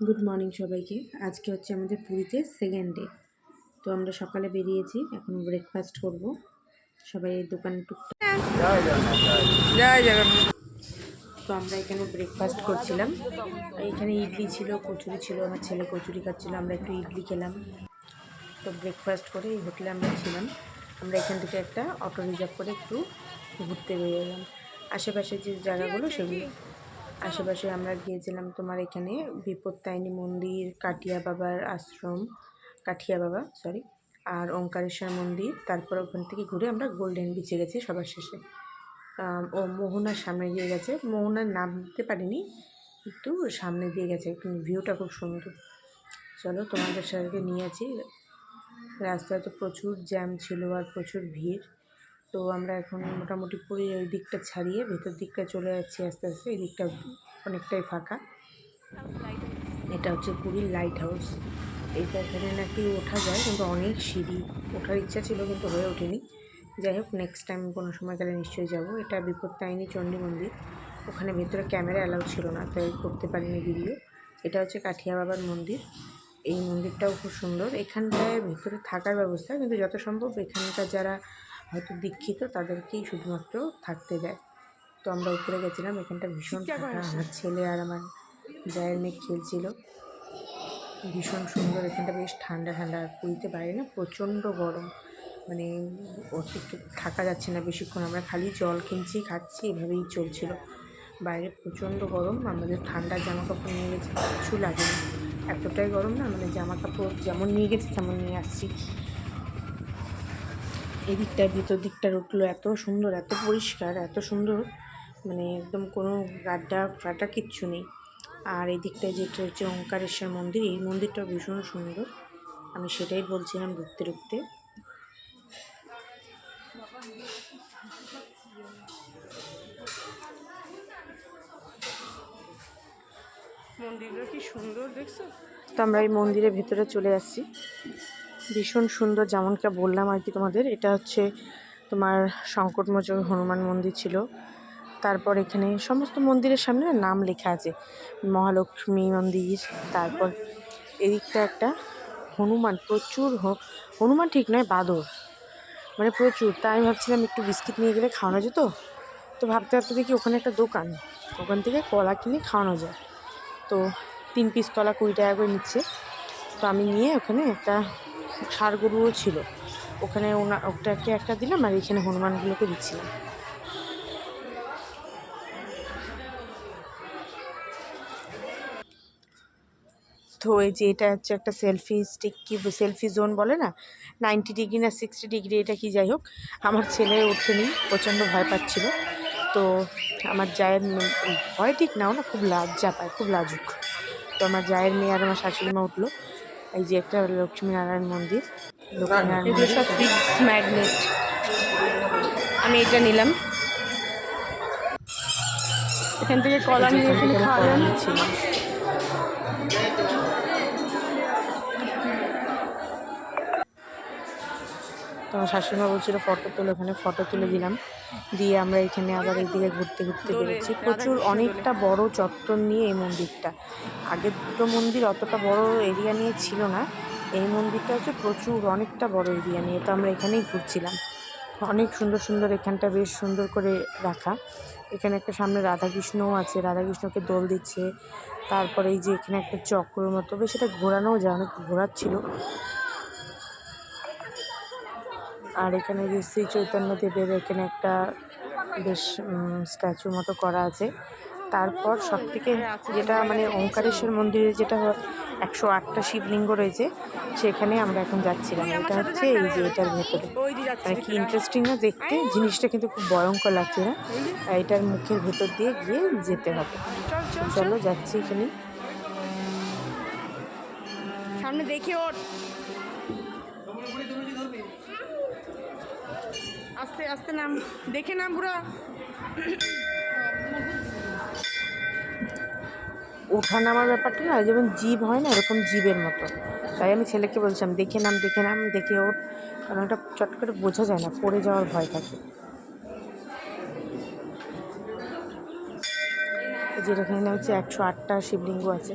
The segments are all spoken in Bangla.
গুড মর্নিং সবাইকে। আজকে হচ্ছে আমাদের পুরীতে সেকেন্ড ডে। তো আমরা সকালে বেরিয়েছি, এখন ব্রেকফাস্ট করব। সবাই এই দোকানে টুকটাক জয় জগন্নাথ। তো আমরা এখানে ব্রেকফাস্ট করছিলাম। এখানে ইডলি ছিল, কচুরি ছিল। আমার ছেলে কচুরি খাচ্ছিল, আমরা একটু ইডলি খেলাম। তো ব্রেকফাস্ট করে এই হোটেলে আমরা ছিলাম। আমরা এখান থেকে একটা অটো রিজার্ভ করে একটু ঘুরতে বেরিয়ে গেলাম আশেপাশে যে জায়গাগুলো সেগুলো। আশেপাশে আমরা গিয়েছিলাম তোমার এখানে বিপত্তায়নী মন্দির, কাঠিয়া বাবার আশ্রম, কাঠিয়া বাবা সরি, আর ওঙ্কারেশ্বর মন্দির। তারপর ওখান থেকে ঘুরে আমরা গোল্ডেন বিচে গেছি সবার শেষে। ও মোহনার সামনে দিয়ে গেছে, মোহনার নামতে পারিনি, একটু সামনে দিয়ে গেছে। ভিউটা খুব সুন্দর। চলো তোমাদের সাথে নিয়ে আছি। রাস্তায় তো প্রচুর জ্যাম ছিল আর প্রচুর ভিড়। তো আমরা এখন মোটামুটি পুরীর ওই দিকটা ছাড়িয়ে ভেতর দিকটা চলে যাচ্ছি আস্তে আস্তে। এই দিকটা অনেকটাই ফাঁকা। এটা হচ্ছে পুরীর লাইট হাউস। এইটা এখানে নাকি ওঠা যায়, কিন্তু অনেক সিঁড়ি। ওঠার ইচ্ছা ছিল কিন্তু হয়ে ওঠেনি। যাই হোক, নেক্সট টাইম কোনো সময় গেলে নিশ্চয়ই যাব। এটা বিপত্তায়নী চণ্ডী মন্দির। ওখানে ভেতরে ক্যামেরা অ্যালাউ ছিল না, তাই করতে পারিনি ভিডিও। এটা হচ্ছে কাঠিয়া বাবার মন্দির। এই মন্দিরটাও খুব সুন্দর। এখানটায় ভেতরে থাকার ব্যবস্থা, কিন্তু যত সম্ভব এখানকার যারা হয়তো দীক্ষিত তাদেরকেই শুধুমাত্র থাকতে দেয়। তো আমরা উপরে গেছিলাম। এখানটা ভীষণ ফাঁকা। আমার ছেলে আর আমার জায়ের মেয়ে খেলছিল। ভীষণ সুন্দর। এখানটা বেশ ঠান্ডা ঠান্ডা। পুরীতে বাইরে না প্রচণ্ড গরম, মানে অতিরিক্ত থাকা যাচ্ছে না বেশিক্ষণ। আমরা খালি জল কিনছি, খাচ্ছি, এভাবেই চলছিল। বাইরে প্রচণ্ড গরম। আমাদের ঠান্ডার জামা কাপড় নিয়ে গেছি, কিছু লাগেনি। এতটাই গরম না, মানে জামা কাপড় যেমন নিয়ে গেছি তেমন নিয়ে আসছি। এদিকটার ভিতর দিকটার উঠলো এত সুন্দর, এত পরিষ্কার, এত সুন্দর, মানে একদম কোনো গাড্ডা ফাটা কিচ্ছু নেই। আর এই দিকটায় যেটা হচ্ছে ওঙ্কারেশ্বর মন্দির, এই মন্দিরটাও ভীষণ সুন্দর। আমি সেটাই বলছিলাম ঢুকতে ঢুকতে। মন্দিরটা কি সুন্দর দেখছো? তো আমরা এই মন্দিরের ভেতরে চলে আসছি। ভীষণ সুন্দর, যেমনটা বললাম আর কি তোমাদের। এটা হচ্ছে তোমার সংকটমোচন হনুমান মন্দির ছিল। তারপর এখানে সমস্ত মন্দিরের সামনে নাম লেখা আছে। মহালক্ষ্মী মন্দির। তারপর এদিকটা একটা হনুমান, প্রচুর হনুমান ঠিক নয়, বাদর, মানে প্রচুর। তাই আমি ভাবছিলাম একটু বিস্কিট নিয়ে গেলে খাওয়ানো যেত। তো ভাবতে ভাবতে দেখি ওখানে একটা দোকান, ওখান থেকে কলা কিনে খাওয়ানো যায়। তো 3 পিস কলা 20 টাকা করে নিচ্ছে। তো আমি নিয়ে ওখানে একটা ষাঁড় গরুও ছিল, ওখানে ওটাকে একটা দিলাম, আর এখানে হনুমানগুলোকে দিচ্ছিলাম। তো এই যে এটা হচ্ছে একটা সেলফি স্টিক, কি সেলফি জোন বলে না, 90 ডিগ্রি না 60 ডিগ্রি, এটা কি যাই হোক। আমার ছেলে ওঠেনি, প্রচণ্ড ভয় পাচ্ছিল। তো আমার জায়ের ভয় ঠিক নাও না, খুব লজ্জা পায়, খুব লাজুক। তো আমার জায়ের মেয়ে আর আমার শাশুড়ি মা উঠলো। এই যে একটা লক্ষ্মীনারায়ণ মন্দির, লক্ষ্মীনারায়ণ এগুলো মন্দির। সব ফিক্স ম্যাগনেট। আমি এটা নিলাম। এখান থেকে কলা নিয়ে যেখান এখানে থেকে আমি খাওয়া কলা যায়। নিয়েছিলাম। তো আমার শাশুড়িমা বলছিল ফটো তুলে, ওখানে ফটো তুলে দিলাম। দিয়ে আমরা এখানে আবার এইদিকে ঘুরতে ঘুরতে দোলে, বেরোচ্ছি। প্রচুর রাধাকৃষ্ণ দোলে। অনেকটা বড় চত্বর নিয়ে এই মন্দিরটা। আগের দুটো মন্দির অতটা বড় এরিয়া নিয়ে ছিল না, এই মন্দিরটা হচ্ছে প্রচুর অনেকটা বড় এরিয়া নিয়ে। তো আমরা এখানেই ঘুরছিলাম। অনেক সুন্দর সুন্দর, এখানটা বেশ সুন্দর করে রাখা। এখানে একটা সামনে রাধাকৃষ্ণও আছে, রাধাকৃষ্ণকে দোল দিচ্ছে। তারপরে এই যে এখানে একটা চক্রের মতো, বেশ এটা ঘোরানোও যায়, অনেক ঘোরাচ্ছিল। আর এখানে যে শ্রী চৈতন্য দেবের এখানে একটা বেশ স্ট্যাচুর মতো করা আছে। তারপর সব থেকে যেটা মানে ওঙ্কারেশ্বর মন্দিরে যেটা 108টা শিবলিঙ্গ রয়েছে, সেখানে আমরা এখন যাচ্ছিলাম। এটা হচ্ছে এই যে এটার ভেতরে, ওই যে যাচ্ছে মানে কি ইন্টারেস্টিং না দেখতে জিনিসটা, কিন্তু খুব ভয়ঙ্কর লাগছে না। এটার মুখের ভেতর দিয়ে গিয়ে যেতে হবে। চল চল চল চলো যাচ্ছি এখানে। সামনে দেখে ওঠ। আস্তে আস্তে নাম, দেখে নাম পুরো। ওঠা নামার ব্যাপারটা না যেমন জীব হয় না, এরকম জীবের মতো। তাই আমি ছেলেকে বলছিলাম দেখে নাম, দেখে নাম, দেখে ওঠ, কারণ ওটা চট করে বোঝা যায় না, পড়ে যাওয়ার ভয় থাকে। যেটা এখানে হচ্ছে 108টা শিবলিঙ্গ আছে।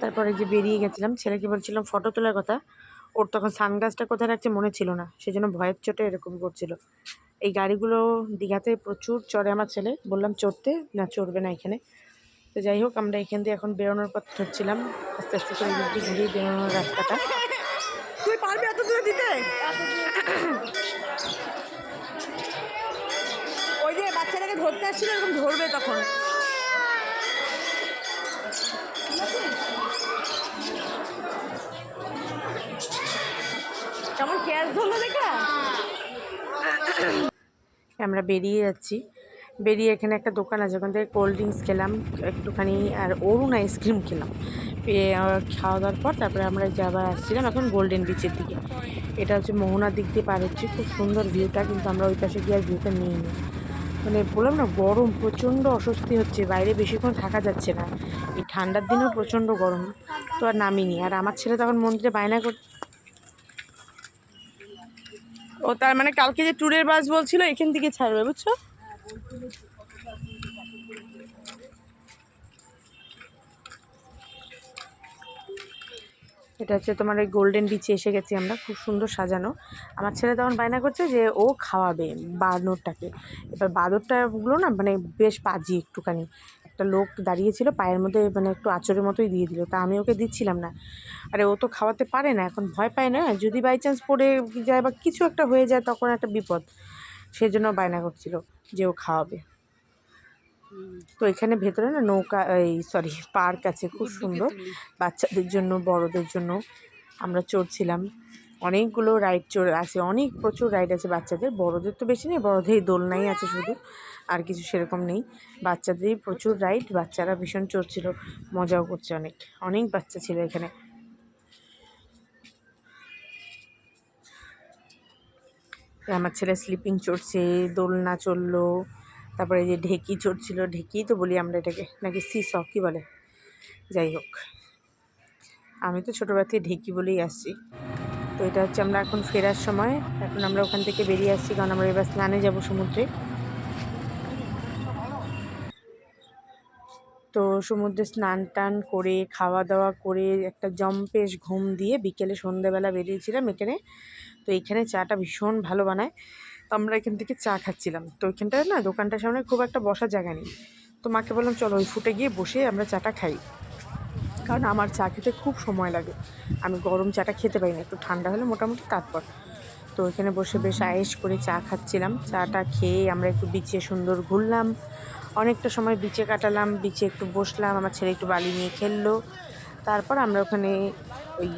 তারপরে যে বেরিয়ে গেছিলাম, ছেলেকে বলছিলাম ফটো তোলার কথা, ওর তখন সানগ্লাসটা কোথায় রাখছে মনে ছিল না, সেজন্য ভয়ের চোটে এরকম করছিল। এই গাড়িগুলো দীঘাতে প্রচুর চড়ে আমার ছেলে, বললাম চড়তে, না চড়বে না এখানে। তো যাই হোক, আমরা এখান দিয়ে এখন বেরোনোর পথ ধরছিলাম, আস্তে আস্তে করে ঘুরিয়ে বেরোনোর রাস্তাটা। তুই পারবি এত দূরে দিতে? ওই যে বাচ্চাটাকে ধরতে আসছিল, এরকম ধরবে তখন। কেমন ক্যাচ ধরলো দেখা। আমরা বেরিয়ে যাচ্ছি, বেরিয়ে এখানে একটা দোকান আছে, ওখান থেকে কোল্ড ড্রিঙ্কস খেলাম একটুখানি, আর অরুণ আইসক্রিম খেলাম। খাওয়া দাওয়ার পর তারপরে আমরা আবার আসছিলাম এখন গোল্ডেন বিচের দিকে। এটা হচ্ছে মোহনার দিক দিয়ে পার হচ্ছে, খুব সুন্দর ভিউটা, কিন্তু আমরা ওই পাশে গিয়ে আর ভিউটা নিইনি। মানে বললাম না, গরম প্রচণ্ড, অস্বস্তি হচ্ছে, বাইরে বেশিক্ষণ থাকা যাচ্ছে না, এই ঠান্ডার দিনেও প্রচণ্ড গরম, তো আর নামিনি। আর আমার ছেলে তখন মন্দিরে বায়না কর, ও তার মানে কালকে যে ট্যুরের বাস বলছিল এখান থেকে ছাড়বে, বুঝছো? এটা হচ্ছে তোমার ওই গোল্ডেন বিচে এসে গেছি আমরা, খুব সুন্দর সাজানো। আমার ছেলে তখন বায়না করছে যে ও খাওয়াবে বানরটাকে। এবার বাঁদরটাগুলো না মানে বেশ পাজি একটুখানি, একটা লোক দাঁড়িয়েছিল, পায়ের মধ্যে মানে একটু আঁচড়ের মতোই দিয়ে দিল, তা আমি ওকে দিচ্ছিলাম না। আরে ও তো খাওয়াতে পারে না, এখন ভয় পায় না, যদি বাই চান্স পড়ে যায় বা কিছু একটা হয়ে যায় তখন একটা বিপদ, সেই জন্য বায়না করছিল যে ও খাওয়াবে। তো এখানে ভেতরে না নৌকা, এই সরি পার্ক আছে, খুব সুন্দর, বাচ্চাদের জন্য বড়দের জন্য। আমরা চড়ছিলাম, অনেকগুলো রাইড আছে, অনেক প্রচুর রাইড আছে বাচ্চাদের, বড়দের তো বেশি নেই, বড়দের দোলনাই আছে শুধু, আর কিছু সেরকম নেই। বাচ্চাদেরই প্রচুর রাইড, বাচ্চারা ভীষণ চড়ছিল, মজাও করছে, অনেক অনেক বাচ্চা ছিল এখানে। আমার ছেলে স্লিপিং চড়ছে, দোলনা চড়লো, তারপরে এই যে ঢেকি চড়ছিল, ঢেকি তো বলি আমরা এটাকে, নাকি সিস কী বলে, যাই হোক আমি তো ছোটোবেলা থেকে ঢেকি বলেই আসছি। তো এটা হচ্ছে আমরা এখন ফেরার সময়, এখন আমরা ওখান থেকে বেরিয়ে আসছি, কারণ আমরা এবার স্নানে যাব সমুদ্রে। তো সমুদ্রে স্নান টান করে খাওয়া দাওয়া করে একটা জম্পেশ ঘুম দিয়ে বিকেলে সন্ধ্যেবেলা বেরিয়েছিলাম এখানে। তো এখানে চাটা ভীষণ ভালো বানায়, আমরা এখান থেকে চা খাচ্ছিলাম। তো ওইখানটায় না দোকানটার সামনে খুব একটা বসার জায়গা নেই, তো মাকে বললাম চলো ওই ফুটে গিয়ে বসে আমরা চাটা খাই, কারণ আমার চা খেতে খুব সময় লাগে, আমি গরম চাটা খেতে পারি না, একটু ঠান্ডা হলে মোটামুটি তারপর। তো এখানে বসে বেশ আয়েশ করে চা খাচ্ছিলাম, চাটা খেয়ে আমরা একটু বিচে সুন্দর ঘুরলাম, অনেকটা সময় বিচে কাটালাম, বিচে একটু বসলাম, আমার ছেলে একটু বালি নিয়ে খেললো। তারপর আমরা ওখানে ওই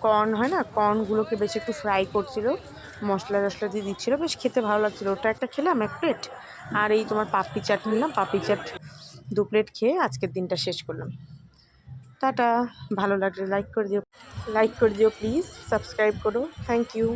কর্ন হয় না, কর্নগুলোকে বেশ একটু ফ্রাই করছিল, মশলা টশলা দিয়ে দিচ্ছিলো, বেশ খেতে ভালো লাগছিলো, ওটা একটা খেলাম 1 প্লেট, আর এই তোমার পাপড়ি চাট নিলাম, পাপড়ি চাট 2 প্লেট খেয়ে আজকের দিনটা শেষ করলাম। টাটা, ভালো লাগলে লাইক করে দিও প্লিজ, সাবস্ক্রাইব করো, থ্যাংক ইউ।